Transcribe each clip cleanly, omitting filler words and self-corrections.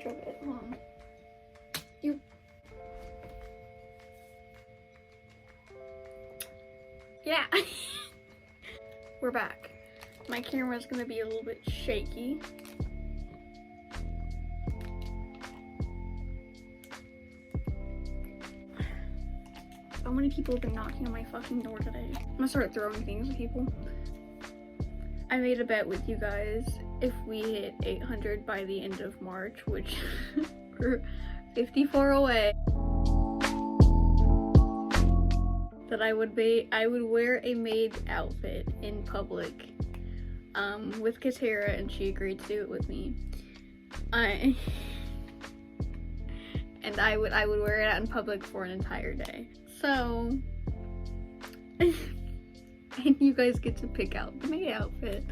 bunch of it. Hold on. Yeah. We're back. My camera's gonna be a little bit shaky. So many people have been knocking on my fucking door today. I'm gonna start throwing things at people. I made a bet with you guys if we hit 800 by the end of March, which we're 54 away, that I would wear a maid outfit in public with Katara, and she agreed to do it with me. And I would wear it out in public for an entire day. So and you guys get to pick out the maid outfit,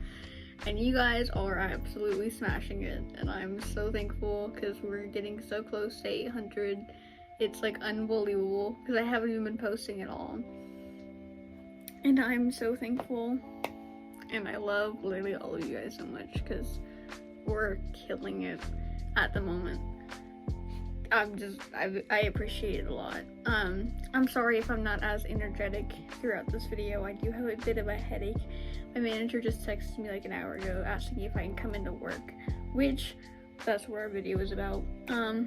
and you guys are absolutely smashing it, and I'm so thankful because we're getting so close to 800. It's like unbelievable because I haven't even been posting at all, and I'm so thankful, and I love literally all of you guys so much because we're killing it at the moment. I appreciate it a lot. I'm sorry if I'm not as energetic throughout this video. I do have a bit of a headache. My manager just texted me like an hour ago asking if I can come into work, which that's what our video is about. I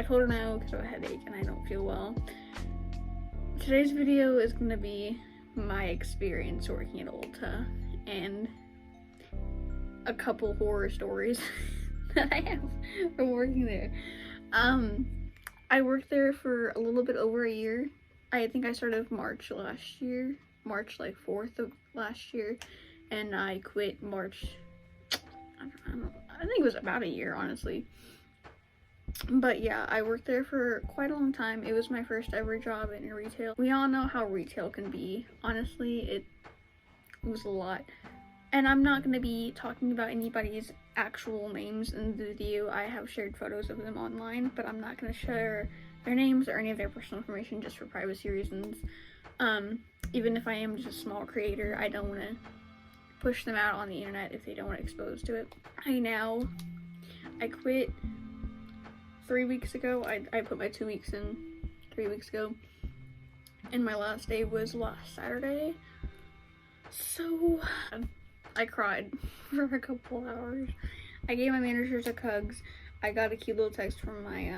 told her no because of a headache and I don't feel well. Today's video is gonna be my experience working at Ulta and a couple horror stories that I have from working there. I worked there for a little bit over a year. I think I started March last year, March like 4th of last year, and I quit March, I think it was about a year, honestly. But yeah, I worked there for quite a long time. It was my first ever job in retail. We all know how retail can be. Honestly, it was a lot. And I'm not going to be talking about anybody's actual names in the video. I have shared photos of them online, but I'm not going to share their names or any of their personal information just for privacy reasons. Even if I am just a small creator, I don't want to push them out on the internet if they don't want to expose to it. I quit 3 weeks ago. I put my 2 weeks in 3 weeks ago, and my last day was last Saturday. So I cried for a couple hours. I gave my managers a hugs. I got a cute little text from my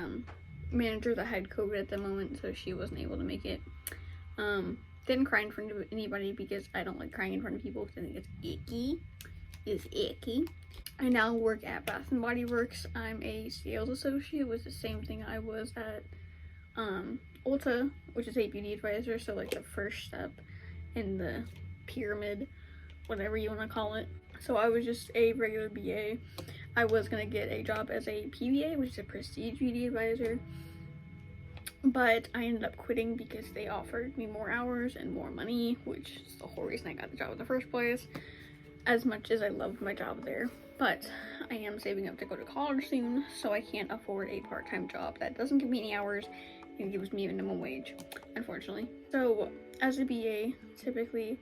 manager that had COVID at the moment, so she wasn't able to make it. Didn't cry in front of anybody because I don't like crying in front of people because I think it's icky. It's icky. I now work at Bath & Body Works. I'm a sales associate, which is the same thing I was at Ulta, which is a beauty advisor, so like the first step in the pyramid, whatever you want to call it. So I was just a regular BA. I was going to get a job as a PBA, which is a prestige beauty advisor, but I ended up quitting because they offered me more hours and more money, which is the whole reason I got the job in the first place, as much as I loved my job there. But I am saving up to go to college soon, so I can't afford a part-time job that doesn't give me any hours and gives me a minimum wage, unfortunately. So as a BA, typically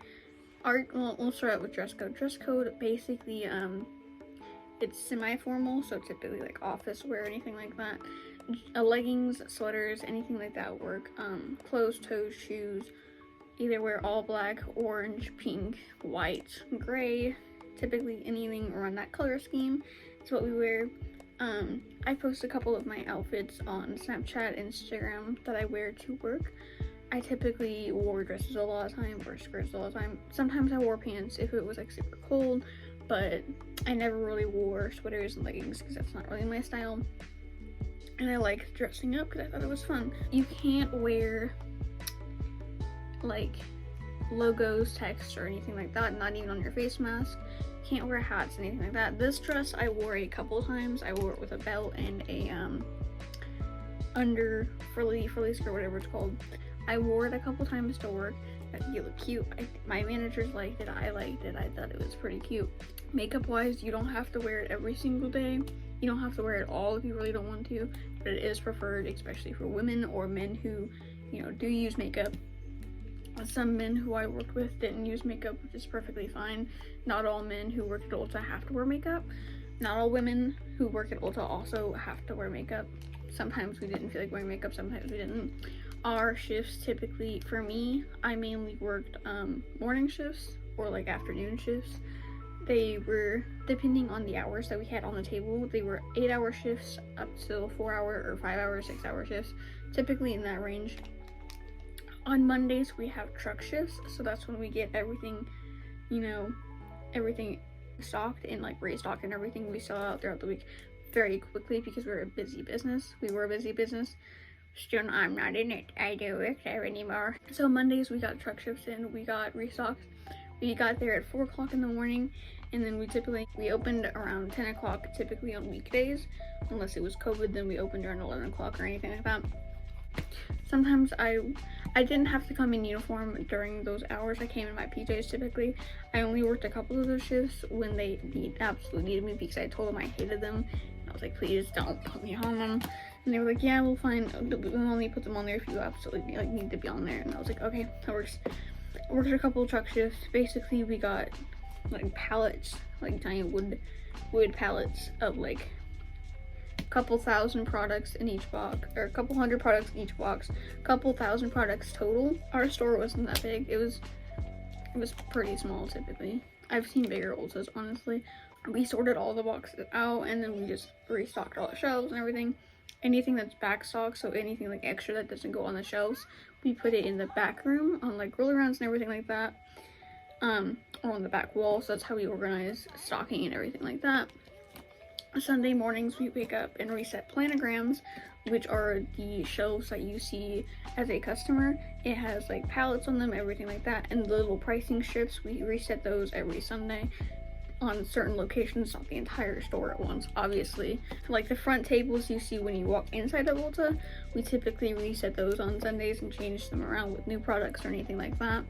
we'll start out with dress code. Dress code, basically, it's semi-formal, so typically like office wear, anything like that. Leggings, sweaters, anything like that work. Closed toes, shoes, either wear all black, orange, pink, white, gray. Typically anything around that color scheme is what we wear. I post a couple of my outfits on Snapchat, Instagram that I wear to work. I typically wore dresses a lot of time or skirts a lot of time. Sometimes I wore pants if it was like super cold, but I never really wore sweaters and leggings because that's not really my style. And I like dressing up because I thought it was fun. You can't wear like logos, text, or anything like that, not even on your face mask. Can't wear hats, anything like that. This dress I wore a couple times. I wore it with a belt and a under frilly skirt, whatever it's called. I wore it a couple times to work. You look cute. My managers liked it. I liked it. I thought it was pretty cute. Makeup wise, you don't have to wear it every single day. You don't have to wear it all if you really don't want to, but it is preferred, especially for women or men who, you know, do use makeup. Some men who I worked with didn't use makeup, which is perfectly fine. Not all men who work at Ulta have to wear makeup. not all women who work at Ulta also have to wear makeup. Sometimes we didn't feel like wearing makeup, sometimes we didn't. Our shifts typically, for me, I mainly worked morning shifts or like afternoon shifts. They were, depending on the hours that we had on the table, they were 8-hour shifts up to 4-hour or 5-hour, 6-hour shifts, typically in that range. On Mondays, we have truck shifts, so that's when we get everything, you know, everything stocked and like restocked and everything we sell out throughout the week very quickly because we're a busy business. We were a busy business. Still, I'm not in it. I don't work there anymore. So Mondays, we got truck shifts in, we got restocked. We got there at 4 o'clock in the morning, and then we opened around 10 o'clock, typically on weekdays. Unless it was COVID, then we opened around 11 o'clock or anything like that. Sometimes I didn't have to come in uniform during those hours. I came in my PJs typically. I only worked a couple of those shifts when they absolutely needed me because I told them I hated them. And I was like, please don't put me on them. And they were like, yeah, we'll find, we'll only put them on there if you absolutely like need to be on there. And I was like, okay, that works. I worked a couple of truck shifts. Basically, we got like pallets, like giant wood pallets of like a couple thousand products in each box, or a couple hundred products in each box, a couple thousand products total. Our store wasn't that big. It was pretty small typically. I've seen bigger Ultas, honestly. We sorted all the boxes out and then we just restocked all the shelves and everything. Anything that's back stock, so anything like extra that doesn't go on the shelves, we put it in the back room on like roll arounds and everything like that, or on the back wall. So that's how we organize stocking and everything like that. Sunday mornings we wake up and reset planograms, which are the shelves that you see as a customer. It has like pallets on them, everything like that, and the little pricing strips, we reset those every Sunday on certain locations, not the entire store at once, obviously. Like the front tables you see when you walk inside of Ulta, we typically reset those on Sundays and change them around with new products or anything like that.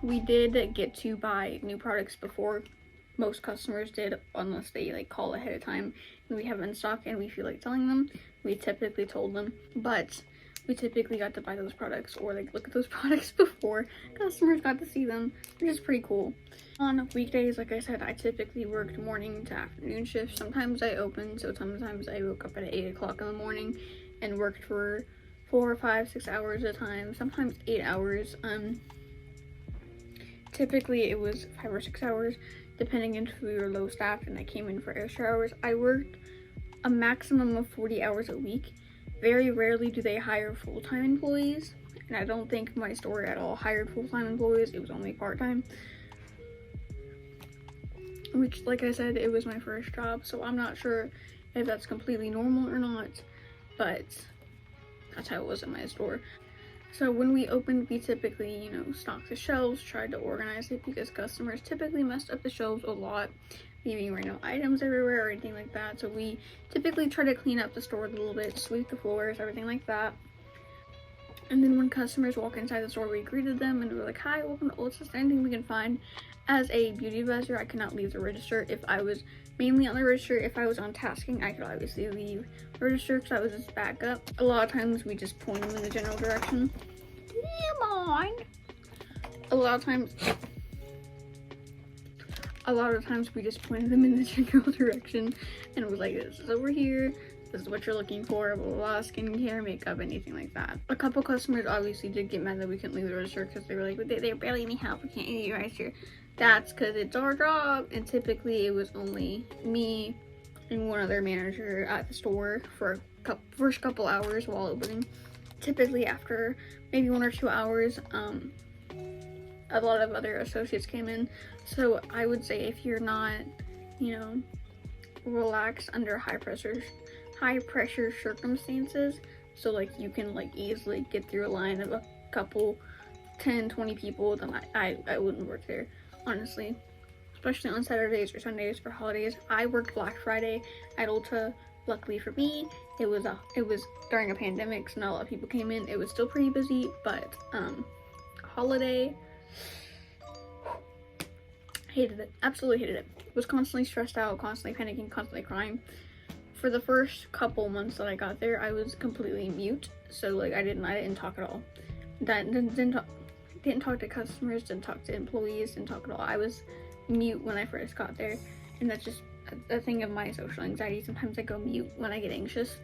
We did get to buy new products before most customers did, unless they like call ahead of time and we have them in stock and we feel like selling them. We typically told them, but we typically got to buy those products or like look at those products before customers got to see them, which is pretty cool. On weekdays, like I said, I typically worked morning to afternoon shifts. Sometimes I opened, so sometimes I woke up at 8 o'clock in the morning and worked for 4, 5, 6 hours at a time, sometimes 8 hours. Typically it was 5 or 6 hours, depending if we were low staffed and I came in for extra hours. I worked a maximum of 40 hours a week. Very rarely do they hire full-time employees, and I don't think my store at all hired full-time employees. It was only part-time, which, like I said, it was my first job, so I'm not sure if that's completely normal or not, but that's how it was at my store. So when we opened, we typically, you know, stocked the shelves, tried to organize it because customers typically messed up the shelves a lot, leaving random items everywhere or anything like that. So we typically try to clean up the store a little bit, sweep the floors, everything like that. And then when customers walk inside the store, we greeted them and we were like, hi, welcome to Ulta, anything we can find. As a beauty advisor, I could not leave the register. If I was mainly on the register, if I was on tasking, I could obviously leave the register because I was just back up. A lot of times we just point them in the general direction. Come on. A lot of times we just pointed them in the general direction and it was like, this is over here, this is what you're looking for, blah, blah, blah, skincare, makeup, anything like that. A couple customers obviously did get mad that we couldn't leave the register because they were like, they're barely any help, we can't leave the register. That's because it's our job, and typically it was only me and one other manager at the store for first couple hours while opening. Typically after maybe 1 or 2 hours, a lot of other associates came in. So I would say if you're not, you know, relaxed under high pressure circumstances, so like you can like easily get through a line of a couple 10-20 people, then I wouldn't work there, honestly, especially on Saturdays or Sundays for holidays. I worked Black Friday at Ulta. Luckily for me, it was during a pandemic, so not a lot of people came in. It was still pretty busy, but holiday, hated it, absolutely hated it. Was constantly stressed out, constantly panicking, constantly crying. For the first couple months that I got there, I was completely mute, so like I didn't talk at all. Didn't talk to customers, didn't talk to employees, didn't talk at all. I was mute when I first got there, and that's just a thing of my social anxiety. Sometimes I go mute when I get anxious,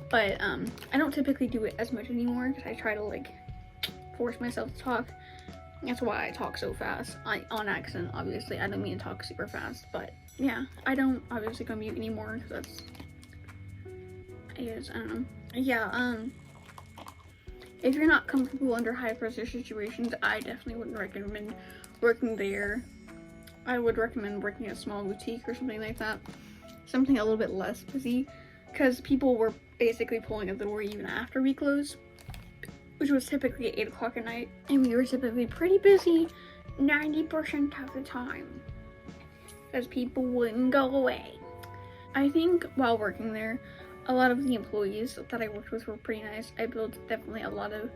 but I don't typically do it as much anymore because I try to like force myself to talk. That's why I talk so fast, on accident, obviously. I don't mean to talk super fast, but yeah, I don't obviously go mute anymore because that's, I guess, I don't know. Yeah, if you're not comfortable under high pressure situations, I definitely wouldn't recommend working there. I would recommend working at a small boutique or something like that. Something a little bit less busy, because people were basically pulling at the door even after we closed, which was typically 8 o'clock at night, and we were typically pretty busy 90% of the time, because people wouldn't go away. I think while working there, a lot of the employees that I worked with were pretty nice. I built definitely a lot of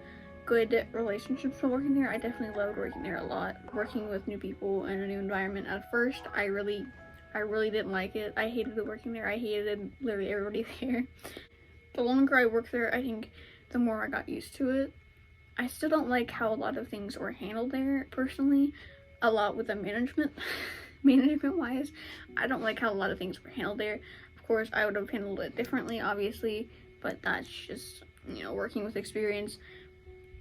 good relationships while working there. I definitely loved working there a lot. Working with new people in a new environment. At first, I really didn't like it. I hated working there. I hated literally everybody there. The longer I worked there, I think the more I got used to it. I still don't like how a lot of things were handled there, personally. A lot with the management. Management wise, I don't like how a lot of things were handled there. Of course, I would have handled it differently, obviously, but that's just, you know, working with experience.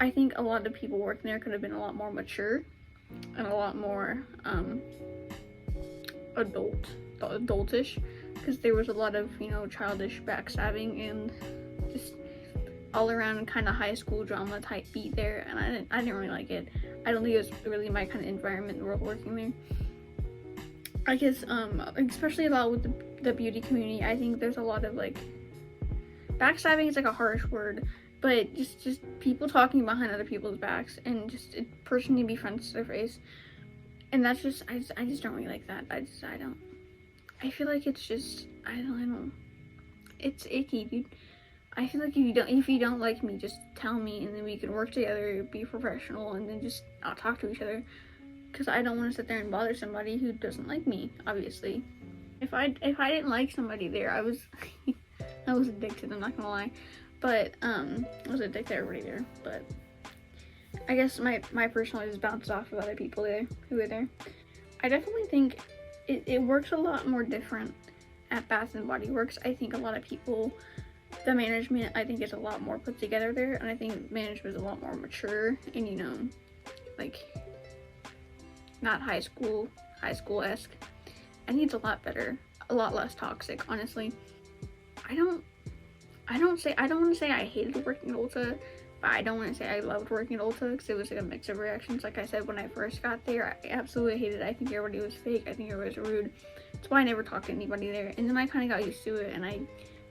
I think a lot of people working there could have been a lot more mature and a lot more adultish, because there was a lot of, you know, childish backstabbing and just all around kind of high school drama type beat there, and I didn't really like it. I don't think it was really my kind of environment working there. I guess especially a lot with the beauty community, I think there's a lot of like backstabbing is like a harsh word, but just people talking behind other people's backs and just a person to be friends to their face, and that's just I just don't really like that. I don't. I feel like it's just I don't. It's icky, dude. I feel like if you don't like me, just tell me, and then we can work together, be professional, and then just not talk to each other. Because I don't want to sit there and bother somebody who doesn't like me, obviously. If I didn't like somebody there, I was addicted, I'm not gonna lie. But I was addicted to everybody there. But I guess my personality just bounces off of other people there who were there. I definitely think it works a lot more different at Bath and Body Works. I think a lot of people, the management, I think is a lot more put together there, and I think management is a lot more mature and, you know, like not high school-esque. I think it's a lot better, a lot less toxic, honestly. I don't want to say I hated working at Ulta, but I don't want to say I loved working at Ulta, because it was like a mix of reactions. Like I said, when I first got there, I absolutely hated it. I think everybody was fake. I think everybody was rude. That's why I never talked to anybody there. And then I kind of got used to it, and I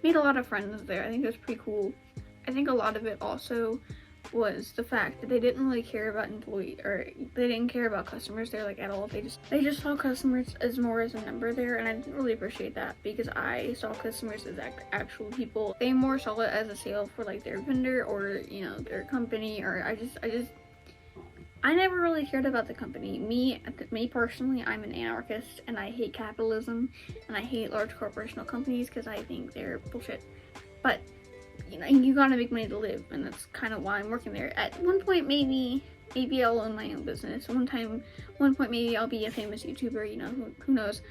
made a lot of friends there. I think it was pretty cool. I think a lot of it also was the fact that they didn't really care about they didn't care about customers there like at all. They just saw customers as more as a number there, and I didn't really appreciate that, because I saw customers as actual people. They more saw it as a sale for like their vendor or, you know, their company, or I never really cared about the company. Me personally, I'm an anarchist, and I hate capitalism, and I hate large corporational companies because I think they're bullshit. But you know, you gotta make money to live, and that's kind of why I'm working there. At one point, maybe I'll own my own business. One point, maybe I'll be a famous YouTuber. You know, who knows?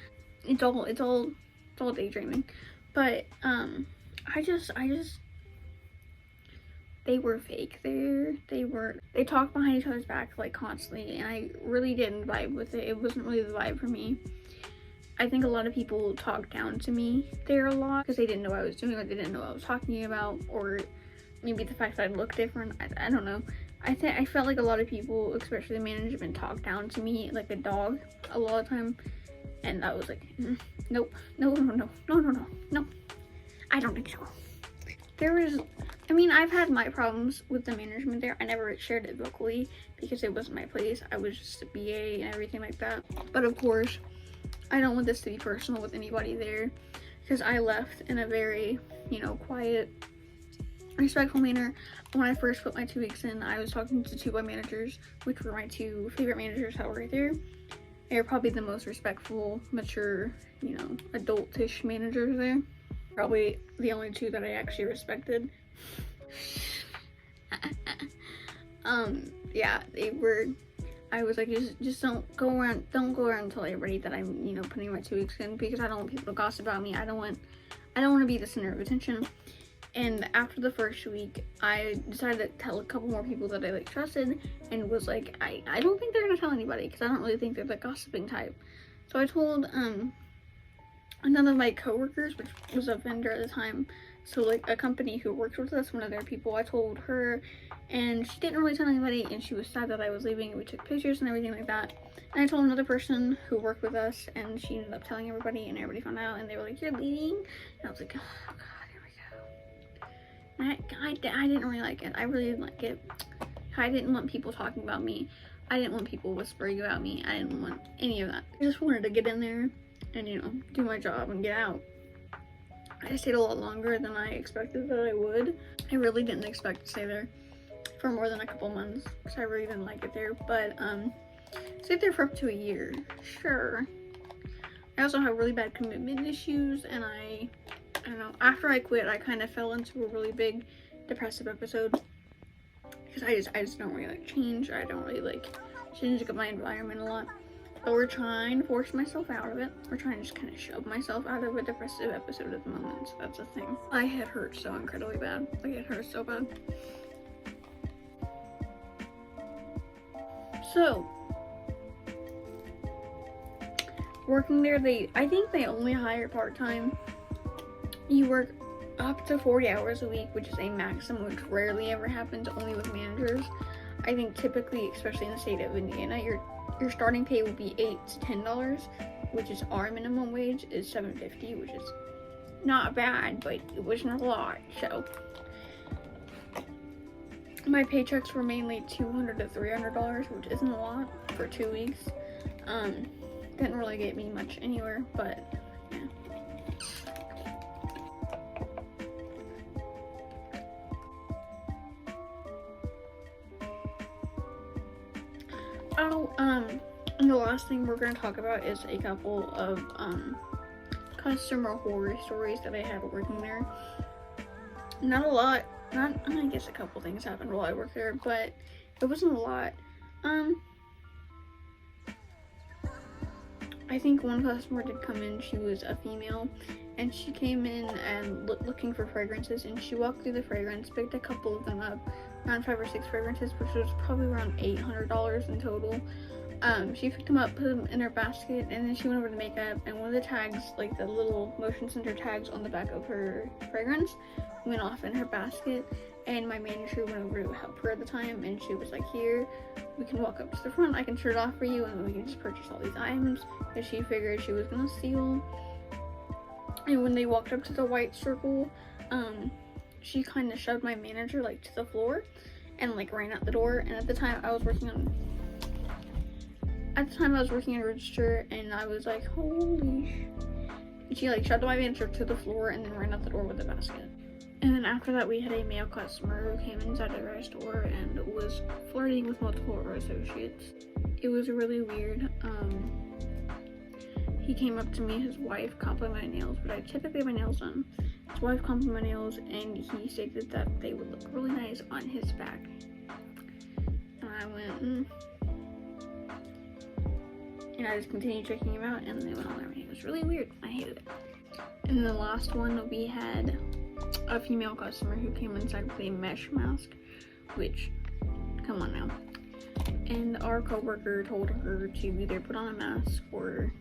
It's all daydreaming. But they were fake there. They talked behind each other's back like constantly, and I really didn't vibe with it. It wasn't really the vibe for me. I think a lot of people talked down to me there a lot because they didn't know what I was doing, or they didn't know what I was talking about, or maybe the fact that I looked different. I don't know. I felt like a lot of people, especially the management, talked down to me like a dog a lot of time, and I was like, nope, no. I don't think so. I've had my problems with the management there. I never shared it vocally because it wasn't my place. I was just a BA and everything like that. But of course, I don't want this to be personal with anybody there, because I left in a very, you know, quiet, respectful manner. When I first put my 2 weeks in, I was talking to 2 of my managers, which were my 2 favorite managers that were there. They're probably the most respectful, mature, you know, adultish managers there. Probably the only 2 that I actually respected. Yeah, I was like, just don't go around and tell everybody that I'm, you know, putting my 2 weeks in, because I don't want people to gossip about me. I don't want to be the center of attention. And after the first week, I decided to tell a couple more people that I like trusted, and was like, I don't think they're gonna tell anybody, because I don't really think they're the gossiping type. So I told none of my coworkers, which was a vendor at the time, so like a company who works with us, one of their people. I told her, and she didn't really tell anybody, and she was sad that I was leaving, and we took pictures and everything like that. And I told another person who worked with us, and she ended up telling everybody, and everybody found out, and they were like, "You're leaving?" And I was like, "Oh god, here we go." And I didn't really like it. I really didn't like it. I didn't want people talking about me. I didn't want people whispering about me. I didn't want any of that. I just wanted to get in there and, you know, do my job and get out. I stayed a lot longer than I expected that I would. I really didn't expect to stay there for more than a couple months, because I really didn't like it there. But stayed there for up to a year. Sure. I also have really bad commitment issues, and I don't know, after I quit, I kind of fell into a really big depressive episode, because I just don't really like change. I don't really like changing up my environment a lot. But we're trying to force myself out of it. We're trying to just kind of shove myself out of a depressive episode at the moment, so that's the thing. My head hurts so incredibly bad. Like, it hurts so bad. So, working there, I think they only hire part-time. You work up to 40 hours a week, which is a maximum, which rarely ever happens, only with managers. I think typically, especially in the state of Indiana, your starting pay would be $8 to $10, which is our minimum wage is $7.50, which is not bad, but it wasn't a lot. So my paychecks were mainly $200 to $300, which isn't a lot for 2 weeks. Didn't really get me much anywhere, but yeah. And the last thing we're going to talk about is a couple of customer horror stories that I had working there. Not a lot. I guess a couple things happened while I worked there, but it wasn't a lot. I think one customer did come in. She was a female, and she came in and looking for fragrances, and she walked through the fragrance, picked a couple of them up, around 5 or 6 fragrances, which was probably around $800 in total. She picked them up, put them in her basket, and then she went over to makeup, and one of the tags, like the little motion sensor tags on the back of her fragrance, went off in her basket. And my manager went over to help her at the time, and she was like, "Here, we can walk up to the front, I can turn it off for you, and then we can just purchase all these items," because she figured she was gonna steal. And when they walked up to the white circle, she kind of shoved my manager like to the floor and like ran out the door. And at the time I was working on register, and I was like, holy sh. And she like shoved my manager to the floor and then ran out the door with the basket. And then after that, we had a male customer who came inside of our store and was flirting with multiple of our associates. It was really weird. He came up to me, his wife complimented my nails, but I typically have my nails done. His wife complimented my nails, and he stated that they would look really nice on his back. And I went, And I just continued checking him out, and they went on their way. It was really weird. I hated it. And then the last one, we had a female customer who came inside with a mesh mask, which, come on now. And our coworker told her to either put on a mask or,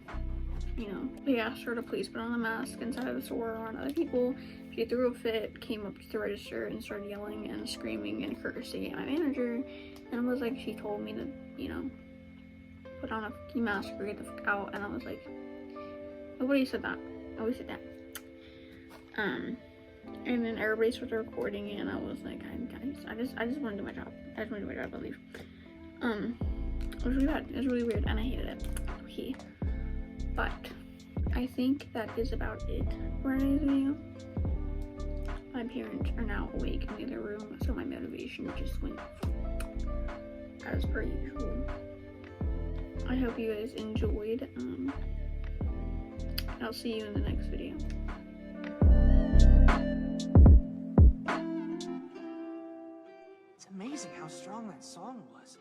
you know, they asked her to please put on a mask inside of the store around other people. She threw a fit, came up to the register, and started yelling and screaming and cursing at my manager. And it was like, she told me to, you know, put on a mask or get the fuck out. And I was like, nobody said that. Nobody said that. And then everybody started recording, and I was like, I just want to do my job. I just want to do my job, I'll leave. It was really bad. It was really weird, and I hated it. Okay. But I think that is about it for today's video. My parents are now awake in the other room, so my motivation just went as per usual. I hope you guys enjoyed. I'll see you in the next video. It's amazing how strong that song was.